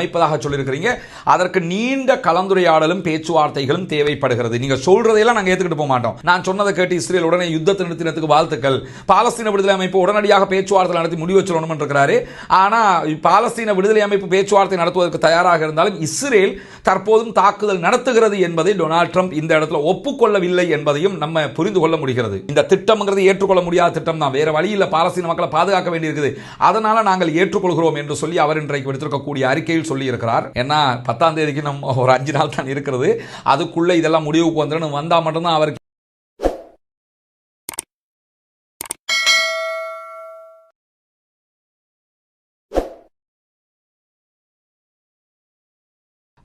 அமைப்பதாக சொல்லியிருக்கிறீங்க. அதற்கு நீண்ட கலந்துரையாடலும் பேச்சுவார்த்தைகளும் தேவைப்படுகிறது. நீங்க சொல்றதையெல்லாம் நாங்கள் ஏற்றுக்கிட்டு போக மாட்டோம். நான் சொன்னதை கேட்டு இஸ்ரேல் உடனே யுத்தத்தை நிறுத்தினதுக்கு வாழ்த்துக்கள், பாலஸ்தீன விடுதலை அமைப்பு உடனடியாக பேச்சுவார்த்தை நடத்தி முடிவு சொல்லணும் இருக்கிறாரு. ஆனா பாலஸ்தீன விடுதலை அமைப்பு பேச்சுவார்த்தை நடத்துவதற்கு தயாராக இருந்தாலும் இஸ்ரேல் தற்போதும் தாக்குதல் நடத்துகிறது என்பதை டொனால்ட் ட்ரம்ப் இந்த இடத்துல ஒப்புக்கொள்ளவில்லை என்பதையும் நம்ம புரிந்து கொள்ள முடிகிறது. இந்த திட்டம்ங்கிறது ஏற்றுக்கொள்ள முடியாத திட்டம் தான். வேற வழி இல்லை, பாலஸ்தீன மக்களை பாதுகாக்க வேண்டியிருக்குது, அதனால நாங்கள் ஏற்றுக்கொள்கிறோம் என்று சொல்லி அவர் இன்றைக்கு விடுத்திருக்கக்கூடிய அறிக்கையில் சொல்லி இருக்கிறார். ஏன்னா 10ஆம் தேதிக்கு நம்ம ஒரு 5 நாள் தான் இருக்கிறது, அதுக்குள்ள இதெல்லாம் முடிவுக்கு வந்துடும், வந்தா மட்டும்தான் அவருக்கு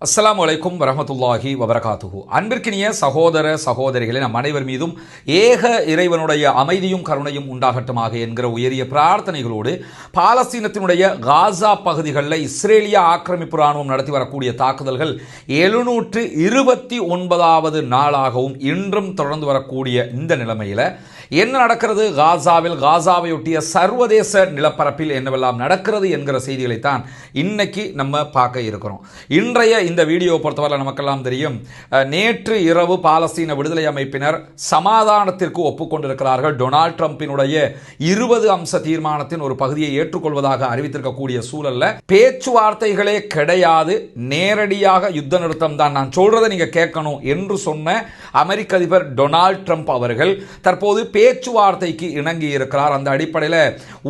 அஸ்ஸலாமு அலைக்கும் வரஹ்மத்துல்லாஹி வபரகாத்துஹு. அன்பிற்கினிய சகோதர சகோதரிகளே, நம் அனைவர் மீதும் ஏக இறைவனுடைய அமைதியும் கருணையும் உண்டாகட்டுமாக என்கிற உயரிய பிரார்த்தனைகளோடு பாலஸ்தீனத்தினுடைய காசா பகுதிகளில் இஸ்ரேலிய ஆக்கிரமிப்பு ராணுவம் நடத்தி வரக்கூடிய தாக்குதல்கள் 729வது நாளாகவும் இன்றும் தொடர்ந்து வரக்கூடிய இந்த நிலைமையில் என்ன நடக்கிறது காசாவில், காசாவையொட்டிய சர்வதேச நிலப்பரப்பில் என்னவெல்லாம் நடக்கிறது என்கிற செய்திகளைத்தான் இன்னைக்கு நம்ம பார்க்க இருக்கிறோம். இன்றைய இந்த வீடியோ பொறுத்தவரை நமக்கெல்லாம் தெரியும், நேற்று இரவு பாலஸ்தீன விடுதலை அமைப்பினர் சமாதானத்திற்கு ஒப்புக்கொண்டிருக்கிறார்கள். டொனால்ட் ட்ரம்பினுடைய 20 அம்ச தீர்மானத்தின் ஒரு பகுதியை ஏற்றுக்கொள்வதாக அறிவித்திருக்கக்கூடிய சூழல்ல பேச்சுவார்த்தைகளே கிடையாது, நேரடியாக யுத்த நிறுத்தம் தான், நான் சொல்றதை நீங்க கேட்கணும் என்று சொன்ன அமெரிக்க அதிபர் டொனால்ட் ட்ரம்ப் அவர்கள் தற்போது பேச்சுவார்த்தைக்கு இணங்கி இருக்கிறார். அந்த அடிப்படையில்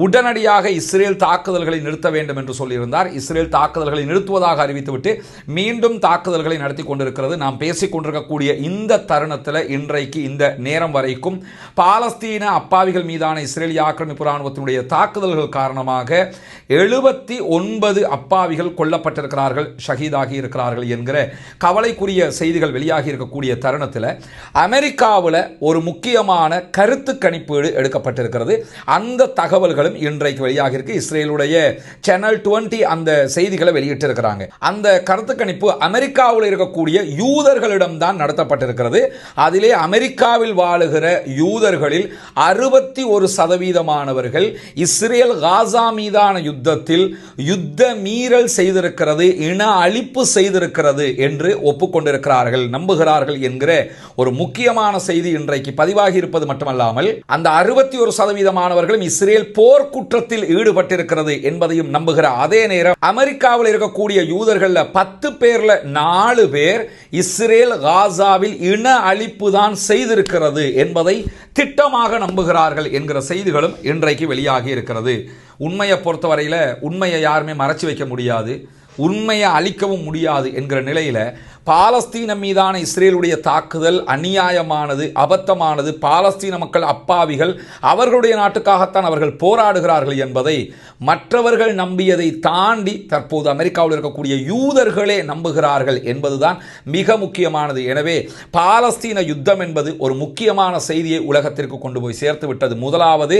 உடனடியாக இஸ்ரேல் தாக்குதல்களை நிறுத்த வேண்டும் என்று சொல்லியிருந்தார். இஸ்ரேல் தாக்குதல்களை நிறுத்துவதாக அறிவித்துவிட்டு மீண்டும் தாக்குதல்களை நடத்தி கொண்டிருக்கிறது. நாம் பேசிக் கொண்டிருக்கக்கூடிய இந்த தருணத்தில் இன்றைக்கு இந்த நேரம் வரைக்கும் பாலஸ்தீன அப்பாவிகள் மீதான இஸ்ரேலிய ஆக்கிரமிப்பு ராணுவத்தினுடைய தாக்குதல்கள் காரணமாக 79 அப்பாவிகள் கொல்லப்பட்டிருக்கிறார்கள், ஷஹீதாகி இருக்கிறார்கள் என்கிற கவலைக்குரிய செய்திகள் வெளியாகி இருக்கக்கூடிய தருணத்தில் அமெரிக்காவில் ஒரு முக்கியமான கருத்து கணிப்பீடு எடுக்கப்பட்டிருக்கிறது. அந்த தகவல்களும் இன்றைக்கு வெளியாகி இருக்கு. இஸ்ரேலுடைய சேனல் 20 அந்த செய்திகளை வெளியிட்டிருக்கிறாங்க. அந்த கருத்து கணிப்பு அமெரிக்காவில் இருக்கக்கூடிய யூதர்களிடம் தான் நடத்தப்பட்டிருக்கிறது. அதிலே அமெரிக்காவில் வாழுகிற யூதர்களில் 61% இஸ்ரேல் காசா மீதான யுத்தத்தில் யுத்த மீறல் செய்திருக்கிறது, இன அழிப்பு செய்திருக்கிறது என்று ஒப்புக்கொண்டிருக்கிறார்கள், நம்புகிறார்கள் என்கிற ஒரு முக்கியமான செய்தி இன்றைக்கு பதிவாகி இருப்பது மட்டுமல்லாமல் அந்த 61% இஸ்ரேல் போர்க்குற்றத்தில் ஈடுபட்டிருக்கிறது என்பதையும் நம்புகிற அதே நேரம் அமெரிக்காவில் இருக்கக்கூடிய யூதர்கள் 10 பேர்ல 4 பேர் இஸ்ரேல் காசாவில் இன அழிப்பு தான் செய்திருக்கிறது என்பதை திட்டமாக நம்புகிறார்கள் என்கிற செய்திகளும் இன்றைக்கு வெளியாகி இருக்கிறது. உண்மையை பொறுத்தவரையில் உண்மையை யாருமே மறைச்சு வைக்க முடியாது, உண்மையை அழிக்கவும் முடியாது என்கிற நிலையில் பாலஸ்தீனம் மீதான இஸ்ரேலுடைய தாக்குதல் அநியாயமானது, அபத்தமானது. பாலஸ்தீன மக்கள் அப்பாவிகள், அவர்களுடைய நாட்டுக்காகத்தான் அவர்கள் போராடுகிறார்கள் என்பதை மற்றவர்கள் நம்பியதை தாண்டி தற்போது அமெரிக்காவில் இருக்கக்கூடிய யூதர்களே நம்புகிறார்கள் என்பதுதான் மிக முக்கியமானது. எனவே பாலஸ்தீன யுத்தம் என்பது ஒரு முக்கியமான செய்தியை உலகத்திற்கு கொண்டு போய் சேர்த்து விட்டது. முதலாவது,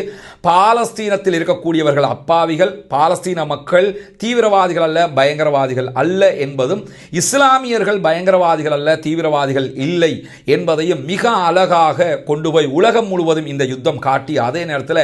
பாலஸ்தீனத்தில் இருக்கக்கூடியவர்கள் அப்பாவிகள், பாலஸ்தீன மக்கள் தீவிரவாதிகள் அல்ல, பயங்கரவாதிகள் அல்ல என்பதும், இஸ்லாமியர்கள் பயங்கரவாதிகள் அல்ல, தீவிரவாதிகள் இல்லை என்பதையும் மிக அழகாக கொண்டு போய் உலகம் முழுவதும் இந்த யுத்தம் காட்டி, அதே நேரத்தில்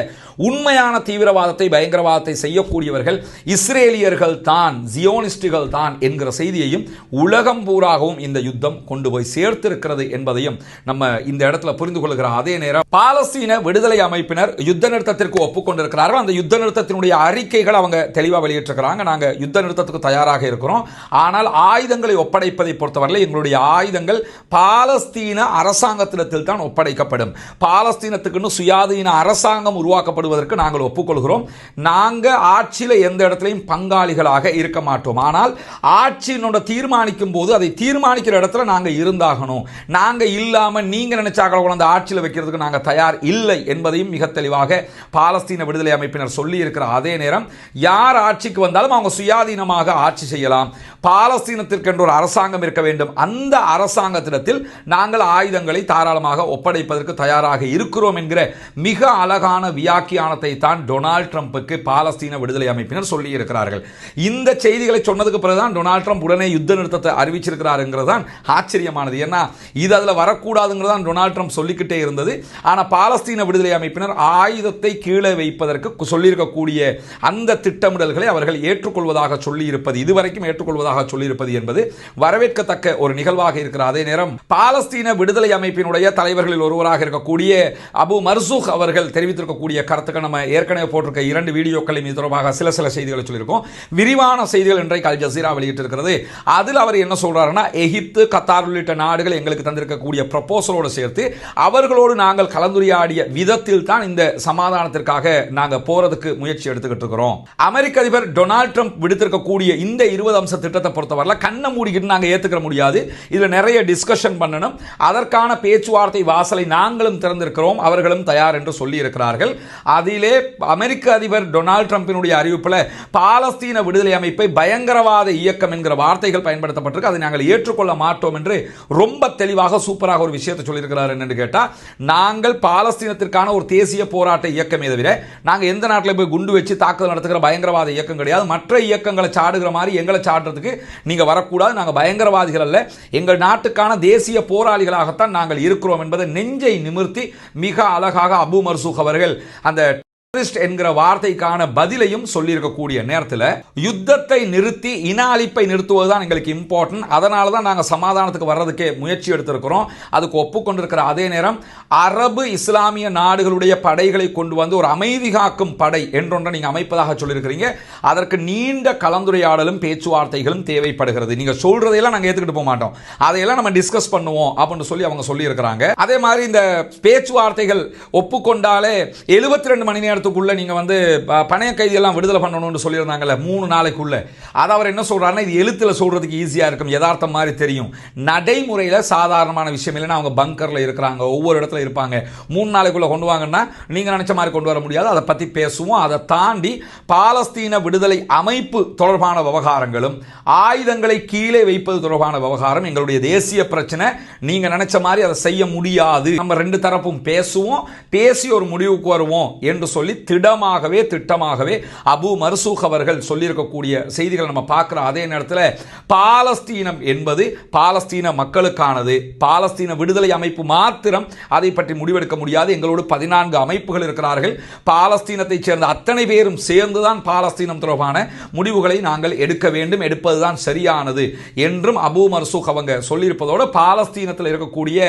உண்மையான தீவிரவாதத்தை பயங்கரவாதத்தை செய்யக்கூடியவர்கள் இஸ்ரேலியர்கள் தான், ஜியோனிஸ்டுகள் தான் என்கிற செய்தியையும் உலகம் பூராகவும் இந்த யுத்தம் கொண்டு போய் சேர்த்திருக்கிறது என்பதையும் நம்ம இந்த இடத்துல புரிந்து கொள்கிற அதே நேரம் பாலஸ்தீன விடுதலை அமைப்பினர் யுத்த நிறுத்தத்திற்கு ஒப்புக்கொண்டிருக்கிறார்கள். அந்த யுத்த நிறுத்தத்தினுடைய அறிக்கைகள் அவங்க தெளிவாக வெளியிட்டிருக்கிறாங்க. நாங்கள் யுத்த நிறுத்தத்துக்கு தயாராக இருக்கிறோம், ஆனால் ஆயுதங்களை ஒப்படைப்பதை பொறுத்தவரை எங்களுடைய ஆயுதங்கள் பாலஸ்தீன அரசாங்கத்திடத்தில் தான் ஒப்படைக்கப்படும். பாலஸ்தீனத்துக்குன்னு சுயாதீன அரசாங்கம் உருவாக்கப்படுவதற்கு நாங்கள் ஒப்புக்கொள்கிறோம். நாங்கள் ஆட்சியில் எந்த இடத்திலையும் பங்காளிகளாக இருக்க மாட்டோம். ஆனால் ஆட்சியினோட தீர்மானிக்கும் போது அதை தீர்மானிக்கிற இடத்துல நாங்கள் இருந்தாகணும். நாங்கள் இல்லாமல் நீங்கள் நினைச்சாக்கள் அந்த ஆட்சியில் வைக்கிறதுக்கு நாங்கள் தயார் இல்லை என்பதையும் மிக தெளிவாக பாலஸ்தீன விடுதலை அமைப்பினர் சொல்லி இருக்கிற அதே நேரம் யார் ஆட்சிக்கு வந்தாலும் அவங்க சுயாதீனமாக ஆட்சி செய்யலாம். பாலஸ்தீனத்திற்கு என்று ஒரு அரசாங்கம் இருக்க வேண்டும். அந்த அரசாங்கத்திடத்தில் நாங்கள் ஆயுதங்களை தாராளமாக ஒப்படைப்பதற்கு தயாராக இருக்கிறோம் என்கிற மிக அழகான வியாக்கியானத்தை தான் டொனால்ட் ட்ரம்புக்கு பாலஸ்தீன விடுதலை அமைப்பினர் சொல்லி இருக்கிறார்கள். இந்த செய்திகளை சொன்னதுக்கு பிறகுதான் டொனால்ட் ட்ரம்ப் உடனே யுத்த நிறுத்தத்தை அறிவிச்சிருக்கிறாருங்கிறதான் ஆச்சரியமானது. ஏன்னா இது அதில் வரக்கூடாதுங்கிறதான் டொனால்ட் ட்ரம்ப் சொல்லிக்கிட்டே இருந்தது. ஆனால் பாலஸ்தீன விடுதலை அமைப்பினர் ஆயுதத்தை கீழே வைப்பதற்கு சொல்லியிருக்கக்கூடிய அந்த திட்டமிடல்களை அவர்கள் ஏற்றுக்கொள்வதாக சொல்லி இருப்பது, இதுவரைக்கும் ஏற்றுக்கொள்வதாக அமைப்பதாக சொல்லியிருப்பது என்பது வரவேற்கத்தக்க ஒரு நிகழ்வாக இருக்கிற அதே நேரம் பாலஸ்தீன விடுதலை அமைப்பினுடைய தலைவர்களில் ஒருவராக இருக்கக்கூடிய அபு மர்சூக் அவர்கள் தெரிவித்திருக்கக்கூடிய கருத்துக்கள் நம்ம ஏற்கனவே போட்டிருக்க 2 வீடியோக்களின் இது தொடர்பாக சில செய்திகளை சொல்லியிருக்கோம். விரிவான செய்திகள் இன்றைக்கு அல் ஜசீரா வெளியிட்டிருக்கிறது. அதில் அவர் என்ன சொல்றாருன்னா, எகிப்து, கத்தார் உள்ளிட்ட நாடுகள் எங்களுக்கு தந்திருக்கக்கூடிய ப்ரொபோசலோடு சேர்த்து அவர்களோடு நாங்கள் கலந்துரையாடிய விதத்தில் தான் இந்த சமாதானத்திற்காக நாங்கள் போறதுக்கு முயற்சி எடுத்துக்கிட்டு இருக்கிறோம். அமெரிக்க அதிபர் டொனால்ட் ட்ரம்ப் விடுத்திருக்கக்கூடிய இந்த 20 அம்ச திட்டத்தை பொறுத்தவரை கண்ணை மூடிக்கிட்டு நாங்கள் ஏற்றுக்க முடியாது. இதில் நிறைய டிஸ்கஷன் பண்ணணும். அதற்கான பேச்சுவார்த்தை வாசலை நாங்களும் திறந்திருக்கிறோம், அவர்களும் தயார் என்று சொல்லி இருக்கிறார்கள். அதிலே அமெரிக்க அதிபர் டொனால்ட் ட்ரம்பினுடைய அறிவிப்பில் பாலஸ்தீன விடுதலை அமைப்பை பயங்கரவாத இயக்கம் என்கிற வார்த்தைகள் பயன்படுத்தப்பட்டிருக்கு. அதை நாங்கள் ஏற்றுக்கொள்ள மாட்டோம் என்று ரொம்ப தெளிவாக சூப்பராக ஒரு விஷயத்தை சொல்லியிருக்கிறார். என்று கேட்டால், நாங்கள் பாலஸ்தீனத்திற்கான ஒரு தேசிய போராட்ட இயக்கமே தவிர நாங்கள் எந்த நாட்டில் போய் குண்டு வச்சு தாக்குதல் நடத்துகிற பயங்கரவாத இயக்கம் கிடையாது. மற்ற இயக்கங்களை சாடுகிற மாதிரி எங்களை சாடுறதுக்கு நீங்க வரக்கூடாது. நாங்கள் பயங்கரவாதிகள் அல்ல, எங்கள் நாட்டுக்கான தேசிய போராளிகளாகத்தான் நாங்கள் இருக்கிறோம் என்பதை நெஞ்சை நிமிர்த்தி மிக அழகாக அபு மர்சூக் அவர்கள் அந்த என்கிற வார்த்தைக்கான பதிலையும் சொல்லியிருக்கக்கூடிய நேரத்தில் யுத்தத்தை நிறுத்தி இன அழிப்பை நிறுத்துவதுதான் எங்களுக்கு இம்பார்ட்டன்ட். அதனால தான் நாங்கள் சமாதானத்துக்கு வர்றதுக்கே முயற்சி எடுத்திருக்கிறோம். அதுக்கு ஒப்புக்கொண்டிருக்கிற அதே நேரம் அரபு இஸ்லாமிய நாடுகளுடைய படைகளை கொண்டு வந்து ஒரு அமைதி காக்கும் படை என்றொன்றை நீங்கள் அமைப்பதாக சொல்லியிருக்கிறீங்க. அதற்கு நீண்ட கலந்துரையாடலும் பேச்சுவார்த்தைகளும் தேவைப்படுகிறது. நீங்கள் சொல்றதையெல்லாம் நாங்கள் ஏற்றுக்கிட்டு போக மாட்டோம், அதையெல்லாம் நம்ம டிஸ்கஸ் பண்ணுவோம் அப்படின்னு சொல்லி அவங்க சொல்லியிருக்கிறாங்க. அதே மாதிரி இந்த பேச்சுவார்த்தைகள் ஒப்புக்கொண்டாலே 72 மணி நேரம் நீங்க வந்து பணைய கைதியெல்லாம் விடுதலை பண்ணணும்னு சொல்லியிருந்தாங்கல்ல 3 நாளைக்குள்ள. அது அவர் என்ன சொல்றாருன்னா, இது எழுத்துல சொல்றதுக்கு ஈஸியா இருக்கும், யதார்த்தம் மாதிரி தெரியும், நடைமுறையில் சாதாரணமான விஷயம் இல்லைன்னா அவங்க பங்கர்ல இருக்கிறாங்க, ஒவ்வொரு இடத்துல இருப்பாங்க. 3 நாளைக்குள்ள கொண்டு வாங்கன்னா நீங்க நினைச்ச மாதிரி கொண்டு வர முடியாது. அதை பத்தி பேசுவோம். அதை தாண்டி பாலஸ்தீன விடுதலை அமைப்பு தொடர்பான விவகாரங்களும் ஆயுதங்களை கீழே வைப்பது தொடர்பான விவகாரம் எங்களுடைய தேசிய பிரச்சனை. நீங்க நினைச்ச மாதிரி அதை செய்ய முடியாது. நம்ம 2 தரப்பும் பேசுவோம், பேசி ஒரு முடிவுக்கு வருவோம் என்று சொல்லி திட்டமாகவே அபு மர்சூக் அவர்கள் சொல்லியிருக்கக்கூடிய செய்திகள் நம்ம பார்க்கிற அதே நேரத்தில் பாலஸ்தீனம் என்பது பாலஸ்தீன மக்களுக்கானது. பாலஸ்தீன விடுதலை அமைப்பு மாத்திரம் அதை பற்றி முடிவெடுக்க முடியாது. எங்களோடு 14 அமைப்புகள் இருக்கிறார்கள். பாலஸ்தீனத்தை சேர்ந்த அத்தனை பேரும் சேர்ந்துதான் பாலஸ்தீனம் தொடர்பான முடிவுகளை நாங்கள் எடுக்க வேண்டும், எடுப்பதுதான் சரியானது என்றும் அபு மர்சூக் அவங்க சொல்லியிருப்பதோடு பாலஸ்தீனத்தில் இருக்கக்கூடிய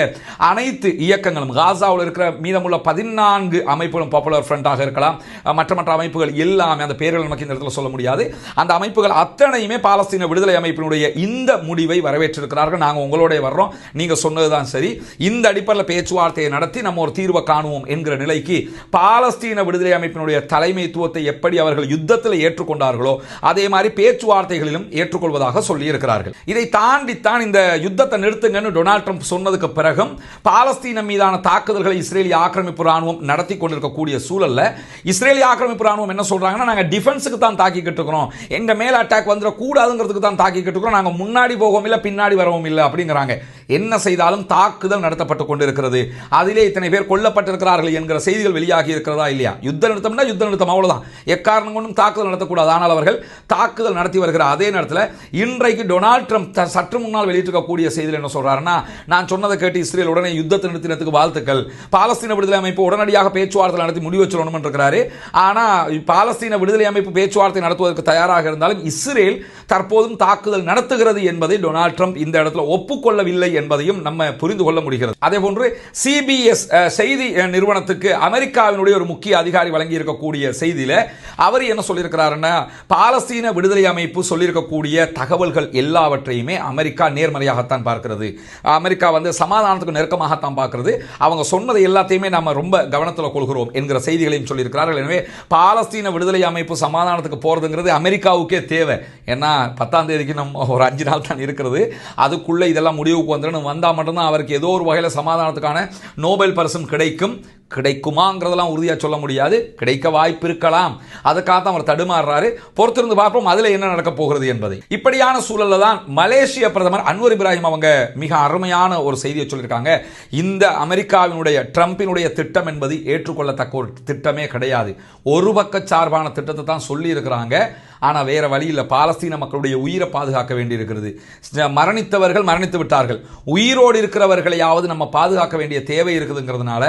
அனைத்து இயக்கங்களும், காசாவில் இருக்கிற மீதமுள்ள 14 அமைப்புகளும், பாப்புலர் ஃப்ரண்டாக இருக்கலாம், மற்ற அமைப்புகள் எல்லாமே, அந்த பேர்கள் நமக்கு இந்த இடத்துல சொல்ல முடியாது, அந்த அமைப்புகள் அத்தனையுமே பாலஸ்தீன விடுதலை அமைப்பினுடைய இந்த முடிவை வரவேற்றிருக்கிறார்கள். நாங்கள் உங்களோட வர்றோம், நீங்க சொன்னதுதான் சரி, இந்த அடிப்படையில் பேச்சுவார்த்தையை நடத்தி நம்ம ஒரு தீர்வை காணுவோம் என்கிற நிலைக்கு பாலஸ்தீன விடுதலை அமைப்பினுடைய தலைமைத்துவத்தை எப்படி அவர்கள் யுத்தத்தில் ஏற்றுக்கொண்டார்களோ அதே மாதிரி பேச்சுவார்த்தைகளிலும் ஏற்றுக்கொள்வதாக சொல்லி இருக்கிறார்கள். இதை தாண்டித்தான் இந்த யுத்தத்தை நிறுத்துங்கன்னு டொனால்ட் ட்ரம்ப் சொன்னதுக்கு பிறகும் பாலஸ்தீனம் மீதான தாக்குதல்களை இஸ்ரேலிய ஆக்கிரமிப்பு ராணுவம் நடத்தி கொண்டிருக்கக்கூடிய சூழல்ல இஸ்ரேலிய ஆக்கிரமிப்பு ராணுவம் என்ன சொல்றாங்கன்னா, நாங்க டிஃபென்ஸுக்கு தான் தாக்கிக்கிட்டு இருக்கிறோம், எங்க மேல அட்டாக் வந்துட கூடாதுங்கிறதுக்கு தான் தாக்கிக்கிட்டு இருக்கிறோம், நாங்க முன்னாடி போகவும் இல்லை பின்னாடி வரவும் இல்லை அப்படிங்கிறாங்க. என்ன செய்தாலும் தாக்குதல் நடத்தப்பட்டு கொண்டிருக்கிறது. அதிலே இத்தனை பேர் கொல்லப்பட்டிருக்கிறார்கள் என்கிற செய்திகள் வெளியாகி இருக்கிறதா இல்லையா? யுத்த நிறுத்தம்னா யுத்த நிறுத்தம், அவ்வளவுதான். எக்காரணம் கொண்டும் தாக்குதல் நடத்தக்கூடாது. ஆனால் அவர்கள் தாக்குதல் நடத்தி வருகிற அதே நேரத்தில் இன்றைக்கு டொனால்ட் ட்ரம்ப் சற்று முன்னால் வெளியிட்டிருக்கக்கூடிய செய்தியில் என்ன சொல்றாருன்னா, நான் சொன்னதை கேட்டு இஸ்ரேல் உடனே யுத்தத்தை நிறுத்தினதுக்கு வாழ்த்துக்கள், பாலஸ்தீன விடுதலை அமைப்பு உடனடியாக பேச்சுவார்த்தை நடத்தி முடிவு வச்சிடணும் இருக்கிறாரு. ஆனா பாலஸ்தீன விடுதலை அமைப்பு பேச்சுவார்த்தை நடத்துவதற்கு தயாராக இருந்தாலும் இஸ்ரேல் தற்போதும் தாக்குதல் நடத்துகிறது என்பதை டொனால்ட் ட்ரம்ப் இந்த இடத்துல ஒப்புக்கொள்ளவில்லை என்பதையும் நம்ம புரிந்து கொள்ள முடிகிறது. அதே போன்று சிபிஎஸ் செய்தி நிறுவனத்துக்கு அமெரிக்காவினுடைய ஒரு முக்கிய அதிகாரி வழங்கி இருக்கக்கூடிய செய்தியில அவர் என்ன சொல்லியிருக்கிறாருன்னா, பாலஸ்தீன விடுதலை அமைப்பு சொல்லியிருக்கக்கூடிய தகவல்கள் எல்லாவற்றையுமே அமெரிக்கா நேர்மறையாகத்தான் பார்க்கிறது. அமெரிக்கா வந்து சமாதானத்துக்கு நெருக்கமாகத்தான் பார்க்கிறது. அவங்க சொன்னதை எல்லாத்தையுமே நம்ம ரொம்ப கவனத்தில் கொள்கிறோம் என்கிற செய்திகளையும் சொல்லியிருக்கிறார்கள். எனவே பாலஸ்தீன விடுதலை அமைப்பு சமாதானத்துக்கு போறதுங்கிறது அமெரிக்காவுக்கே தேவை. ஏன்னா 10ஆம் தேதிக்கு நம்ம ஒரு 5 நாள் தான் இருக்கிறது. அதுக்குள்ள இதெல்லாம் முடிவுக்கு வந்துடும். வந்தா மட்டும்தான் அவருக்கு ஏதோ ஒரு வகையில் சமாதானத்துக்கான நோபல் பரிசும் கிடைக்குமாங்கிறதெல்லாம் உறுதியாக சொல்ல முடியாது. கிடைக்க வாய்ப்பு இருக்கலாம். அதுக்காக அவர் தடுமாறுறாரு. பொறுத்திருந்து பார்ப்போம் அதில் என்ன நடக்க போகிறது என்பதை. இப்படியான சூழல்ல தான் மலேசிய பிரதமர் அன்வர் இப்ராஹிம் அவங்க மிக அருமையான ஒரு செய்தியை சொல்லியிருக்காங்க. இந்த அமெரிக்காவினுடைய ட்ரம்பினுடைய திட்டம் என்பது ஏற்றுக்கொள்ளத்தக்க ஒரு திட்டமே கிடையாது. ஒரு பக்க சார்பான திட்டத்தை தான் சொல்லி இருக்கிறாங்க. ஆனால் வேற வழி இல்லை. பாலஸ்தீன மக்களுடைய உயிரை பாதுகாக்க வேண்டியிருக்கிறது. மரணித்தவர்கள் மரணித்து விட்டார்கள், உயிரோடு இருக்கிறவர்களையாவது நம்ம பாதுகாக்க வேண்டிய தேவை இருக்குதுங்கிறதுனால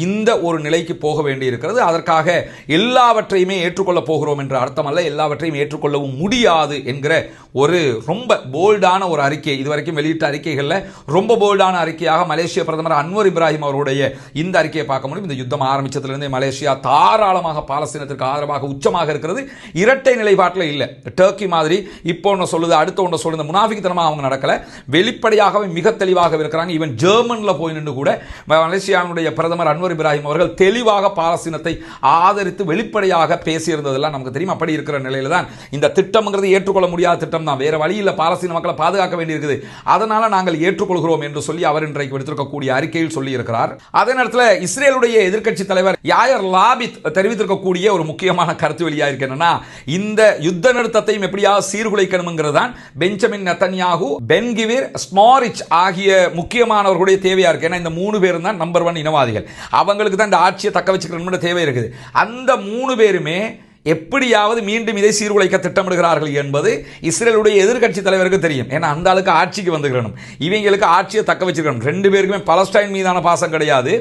இந்த ஒரு நிலைக்கு போக வேண்டி இருக்கிறது. அதற்காக எல்லாவற்றையுமே ஏற்றுக்கொள்ளப் போகிறோம் என்ற அர்த்தம் அல்ல, எல்லாவற்றையும் ஏற்றுக்கொள்ளவும் முடியாது என்கிற ஒரு ரொம்ப போல்டான ஒரு அறிக்கை, இதுவரைக்கும் வெளியிட்ட அறிக்கைகளில் ரொம்ப போல்டான அறிக்கையாக மலேசிய பிரதமர் அன்வர் இப்ராஹிம் அவருடைய இந்த அறிக்கையை பார்க்க முடியும். இந்த யுத்தம் ஆரம்பிச்சதிலிருந்தே மலேசியா தாராளமாக பாலஸ்தீனத்திற்கு ஆதரவாக உச்சமாக இருக்கிறது. இரட்டை நிலைப்பாட்டில் இல்லை. டர்க்கி மாதிரி இப்போ ஒன்று சொல்லுது, அடுத்த ஒன்று சொல்லுது, முனாஃபிக்தனமாக அவங்க நடக்கல, வெளிப்படையாகவே மிக தெளிவாக இருக்கிறாங்க. ஈவன் ஜெர்மனில் போய் நின்று கூட மலேசியாவுடைய பிரதமர் அன்வர் இப்ராஹிம் அவர்கள் தெளிவாக பாலஸ்தீனத்தை ஆதரித்து வெளிப்படையாக பேசியிருந்ததெல்லாம் நமக்கு தெரியும். அப்படி இருக்கிற நிலையில தான் இந்த திட்டம்ங்கிறது ஏற்றுக்கொள்ள முடியாத திட்டம் தான். வேற வழி இல்லை, பாலஸ்தீன மக்களை பாதுகாக்க வேண்டியிருக்குது, அதனால நாங்கள் ஏற்றுக்கொள்கிறோம் என்று சொல்லி அவர் இன்றைக்கு விடுத்திருக்கக்கூடிய அறிக்கையில் சொல்லி இருக்கிறார். அதே நேரத்தில் இஸ்ரேலுடைய எதிர்க்கட்சி தலைவர் யாயர் லாபித் தெரிவித்திருக்கக்கூடிய ஒரு முக்கியமான கருத்து வெளியாக இருக்கு. என்னன்னா, இந்த யுத்த நிறுத்தத்தையும் எப்படியாவது சீர்குலைக்கணும்ங்கிறது தான் பெஞ்சமின் நெத்தன்யாகு, பென் கிவிர், ஸ்மாரிச் ஆகிய முக்கியமானவர்களுடைய தேவையா இருக்கு. ஏன்னா இந்த 3 பேரும் தான் நம்பர் 1 இனவாதிகள். அவங்களுக்கு தான் இந்த ஆட்சியை தக்க வச்சுக்கணும் தேவை இருக்குது. அந்த 3 பேருமே எப்படியாவது மீண்டும் இதை சீர்குலைக்க திட்டமிடுகிறார்கள் என்பது இஸ்ரேலுடைய எதிர்க்கட்சி தலைவருக்கு தெரியும். ஏன்னா அந்த ஆளுக்கு ஆட்சிக்கு வந்துக்கிறணும், இவங்களுக்கு ஆட்சியை தக்க வச்சுக்கணும். 2 பேருக்குமே பலஸ்டைன் மீதான பாசம் கிடையாது.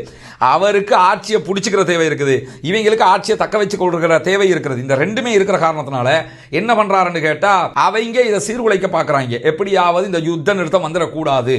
அவருக்கு ஆட்சியை பிடிச்சிக்கிற தேவை இருக்குது, இவங்களுக்கு ஆட்சியை தக்க வச்சு கொள்கிற தேவை இருக்கிறது. இந்த 2மே இருக்கிற காரணத்தினால என்ன பண்றாருன்னு கேட்டா, அவங்க இதை சீர்குலைக்க பார்க்கறாங்க. எப்படியாவது இந்த யுத்த நிறுத்தம் வந்துடக்கூடாது,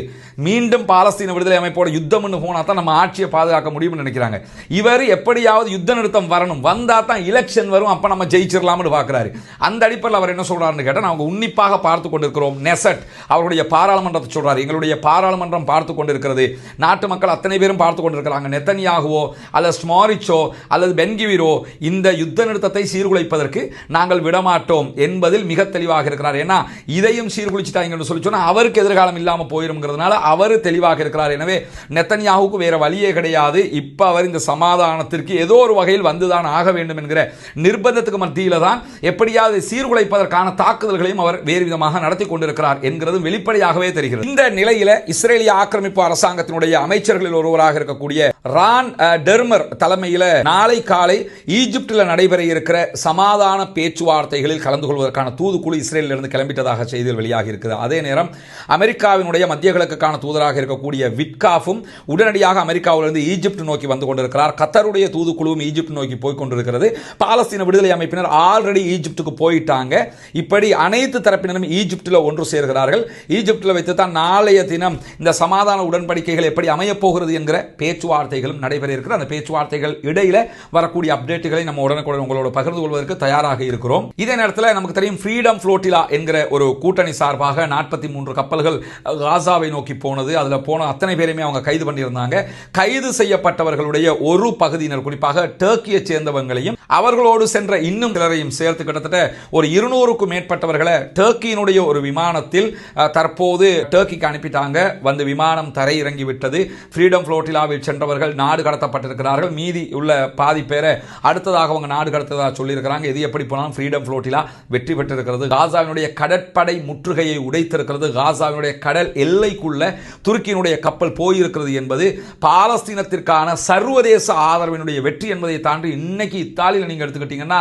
மீண்டும் பாலஸ்தீன விடுதலை அமைப்போட யுத்தம்னு போனா தான் நம்ம ஆட்சியை பாதுகாக்க முடியும்னு நினைக்கிறாங்க. இவர் எப்படியாவது யுத்த நிறுத்தம் வரணும், வந்தா தான் எலெக்ஷன் வரும், அப்ப நம்ம ஜெயிச்சிடலாம்னு பார்க்கிறாரு. அந்த அடிப்படையில் அவர் என்ன சொல்றாருன்னு கேட்டா, நாங்கள் உன்னிப்பாக பார்த்து கொண்டிருக்கிறோம். நெசட் அவருடைய பாராளுமன்றத்தை சொல்றாரு, எங்களுடைய பாராளுமன்றம் பார்த்து கொண்டிருக்கிறது, நாட்டு மக்கள் அத்தனை பேரும் பார்த்து கொண்டிருக்கிறாங்க. நெத்தன்யாகுவோ அல்லது ஸ்மாரிச்சோ அல்லது பென் கிவிரோ இந்த யுத்த நிறுத்தத்தை சீர்குலைப்பதற்கு நாங்கள் விடமாட்டோம் என்பதில் மிக தெளிவாக இருக்கிறார். ஏன்னா இதையும் சீர்குலைச்சிட்டாங்கன்னு சொல்லி சொன்னா அவருக்கு எதிர்காலம் இல்லாமல் போயிரும்ங்கிறதுனால அவர் தெளிவாக இருக்கிறார். எனவே நெத்தன்யாகுவுக்கு வேற வழியே கிடையாது. இப்ப அவர் இந்த சமாதானத்திற்கு ஏதோ ஒரு வகையில் வந்துதான் ஆக வேண்டும் என்கிற நிர்பந்தத்துக்கு மத்தியில தான் எப்படியாவது சீர்குலைப்பதற்கான தாக்குதல்களையும் அவர் வேறு விதமாக நடத்தி கொண்டிருக்கிறார் என்கிறது வெளிப்படையாகவே தெரிகிறது. இந்த நிலையில இஸ்ரேலிய ஆக்கிரமிப்பு அரசாங்கத்தினுடைய அமைச்சர்களில் ஒருவராக இருக்கக்கூடிய ரான் டெர்மர் தலைமையில் நாளை காலை ஈஜிப்டில் நடைபெற இருக்கிற சமாதான பேச்சுவார்த்தைகளில் கலந்து கொள்வதற்கான தூதுக்குழு இஸ்ரேலிலிருந்து கிளம்பிட்டதாக செய்திகள் வெளியாகி இருக்குது. அதே நேரம் அமெரிக்காவினுடைய மத்திய கிழக்குக்கான தூதராக இருக்கக்கூடிய விட்காஃபும் உடனடியாக அமெரிக்காவிலிருந்து ஈஜிப்ட் நோக்கி வந்து கொண்டிருக்கிறார். கத்தருடைய தூதுக்குழுவும் ஈஜிப்ட் நோக்கி போய் கொண்டிருக்கிறது. பாலஸ்தீன விடுதலை அமைப்பினர் ஆல்ரெடி ஈஜிப்டுக்கு போயிட்டாங்க. இப்படி அனைத்து தரப்பினரும் ஈஜிப்டில் ஒன்று சேர்கிறார்கள். ஈஜிப்டில் வைத்து தான் நாளைய தினம் இந்த சமாதான உடன்படிக்கைகள் எப்படி அமையப் போகிறது என்கிற பேச்சுவார்த்தைகளும் நடைபெற இருக்கிறது. அந்த பேச்சுவார்த்தைகள் இடையில வரக்கூடிய அப்டேட்டுகளை நம்ம உடனுக்குடன் உங்களோட பகிர்ந்து கொள்வதற்கு தயாராக இருக்கிறோம். இதே நேரத்தில் நமக்கு தெரியும் ஃப்ரீடம் ஃப்ளோட்டிலா என்கிற ஒரு கூட்டணி சார்பாக 43 கப்பல்கள் காசாவை நோக்கி போனது. அதில் போன அத்தனை பேருமே அவங்க கைது பண்ணியிருந்தாங்க. கைது செய்யப்பட்டவர்களுடைய ஒரு பகுதியினர், குறிப்பாக டர்க்கியை சேர்ந்தவங்களையும் அவர்களோடு சென்ற இன்னும் சிலரையும் சேர்த்து கிட்டத்தட்ட ஒரு 200க்கும் மேற்பட்டவர்களை டர்க்கியினுடைய ஒரு விமானத்தில் தற்போது டர்க்கிக்கு அனுப்பிட்டாங்க. வந்து விமானம் தரை இறங்கி விட்டது. ஃப்ரீடம் ஃப்ளோட்டிலாவில் சென்றவர்கள் நாடு கடத்தப்பட்டிருக்கிறார்கள். மீதி உள்ள பாதி பேரை அடுத்ததாக அவங்க நாடு கடத்ததாக சொல்லியிருக்கிறாங்க. எது எப்படி போனாலும் ஃப்ரீடம் ஃப்ளோட்டிலா வெற்றி பெற்றிருக்கிறது. காசாவினுடைய கடற்படை முற்றுகையை உடைத்திருக்கிறது. காசாவினுடைய கடல் எல்லைக்குள்ள துருக்கியினுடைய கப்பல் போயிருக்கிறது என்பது பாலஸ்தீனத்திற்கான சர்வதேச ஆதரவினுடைய வெற்றி என்பதை தாண்டி இன்னைக்கு இத்தாலியில் நீங்க எடுத்துக்கிட்டீங்கன்னா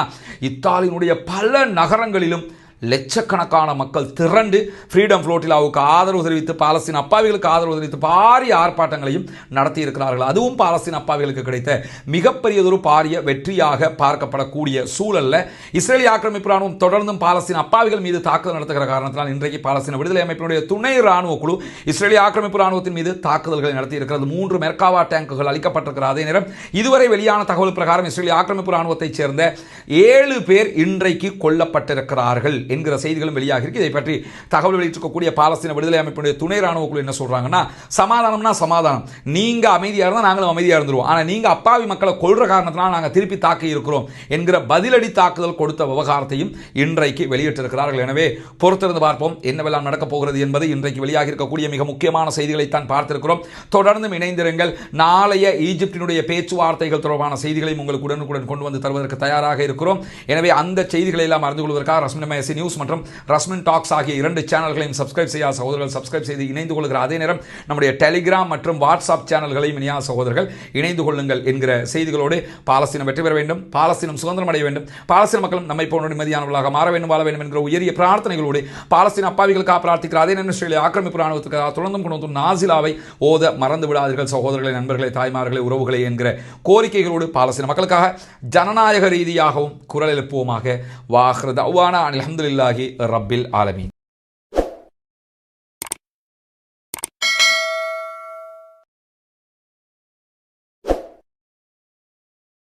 இத்தாலியினுடைய பல நகரங்களிலும் லட்சக்கணக்கான மக்கள் திரண்டு ஃப்ரீடம் ஃப்ளோட்டிலாவுக்கு ஆதரவு தெரிவித்து பாலஸ்தீன அப்பாவிகளுக்கு ஆதரவு தெரிவித்து பாரிய ஆர்ப்பாட்டங்களையும் நடத்தி இருக்கிறார்கள். அதுவும் பாலஸ்தீன அப்பாவிகளுக்கு கிடைத்த மிகப்பெரியதொரு பாரிய வெற்றியாக பார்க்கப்படக்கூடிய சூழல்ல இஸ்ரேலிய ஆக்கிரமிப்பு ராணுவம் தொடர்ந்தும் பாலஸ்தீன அப்பாவிகள் மீது தாக்குதல் நடத்துகிற காரணத்தினால் இன்றைக்கு பாலஸ்தீன விடுதலை அமைப்பினுடைய துணை ராணுவ குழு இஸ்ரேலிய ஆக்கிரமிப்பு ராணுவத்தின் மீது தாக்குதல்களை நடத்தி இருக்கிறது. 3 மெர்காவா டேங்குகள் அளிக்கப்பட்டிருக்கிற அதே நேரம் இதுவரை வெளியான தகவல் பிரகாரம் இஸ்ரேலிய ஆக்கிரமிப்பு ராணுவத்தைச் சேர்ந்த 7 பேர் இன்றைக்கு கொல்லப்பட்டிருக்கிறார்கள் என்கிற செய்திகளும் வெளியாக இருக்கு. இதை பற்றி தகவல் வெளியிட்டிருக்கக்கூடிய பாலஸ்தீன விடுதலை அமைப்பினுடைய துணை ராணுவ குழு என்ன சொல்றாங்கன்னா, சமாதானம்னா சமாதானம், நீங்க அமைதியா இருந்தா நாங்களும் அமைதியா இருந்துருவோம், ஆனா நீங்க அப்பாவி மக்களை கொல்ற காரணத்தினால நாங்க திருப்பி தாக்கி இருக்கிறோம் என்கிற பதிலடி தாக்குதல் கொடுத்த விவகாரத்தையும் இன்றைக்கு வெளியிட்டிருக்கிறார்கள். எனவே பொறுத்திருந்து பார்ப்போம் என்னவெல்லாம் நடக்கப் போகிறது என்பது. இன்றைக்கு வெளியாக இருக்கக்கூடிய மிக முக்கியமான செய்திகளை தான் பார்த்திருக்கிறோம். தொடர்ந்து இணைந்திருங்கள். நாளைய ஈஜிப்டினுடைய பேச்சுவார்த்தைகள் தொடர்பான செய்திகளையும் உங்களுக்கு உடனுக்குடன் கொண்டு வந்து தருவதற்கு தயாராக இருக்கிறோம். எனவே அந்த செய்திகளை எல்லாம் அறிந்து கொள்வதற்காக ரஸ்மின் நியூஸ் மற்றும் ரஸ்மின் டாக்ஸ் ஆகிய 2 சேனல்களையும் சப்ஸ்கிரைப் செய்யாத சகோதரர்கள் சப்ஸ்கிரைப் செய்து இணைந்து கொள்கிற அதே நேரம் நம்முடைய டெலிகிராம் மற்றும் வாட்ஸ்அப் சேனல்களையும் இணையாத சகோதரர்கள் இணைந்து கொள்ளுங்கள் என்கிற செய்திகளோடு பாலஸ்தீனம் வெற்றி பெற வேண்டும், பாலஸ்தீனம் சுதந்திரம் அடைய வேண்டும், பாலஸ்தீன மக்களும் நம்மை போன்ற நிம்மதியானவர்களாக மாற வேண்டும், வாழ வேண்டும் என்கிற உயரிய பிரார்த்தனைகளோடு பாலஸ்தீன அப்பாவிகளுக்காக பிரார்த்திக்கிற அதே நேரம் இஸ்ரேலிய ஆக்கிரமிப்பு ராணுவத்துக்காக தொடர்ந்தும் கொண்டு வந்து நாசிலாவை ஓத மறந்து விடாதீர்கள் சகோதரர்களை, நண்பர்களை, தாய்மார்களை, உறவுகளை என்கிற கோரிக்கைகளோடு பாலஸ்தீன மக்களுக்காக ஜனநாயக ரீதியாகவும் குரல் எழுப்புவோமாக. வாஹ்ரு தஅவானா அல்ஹம்துலில்லாஹி ரப்பில் ஆலமீன்.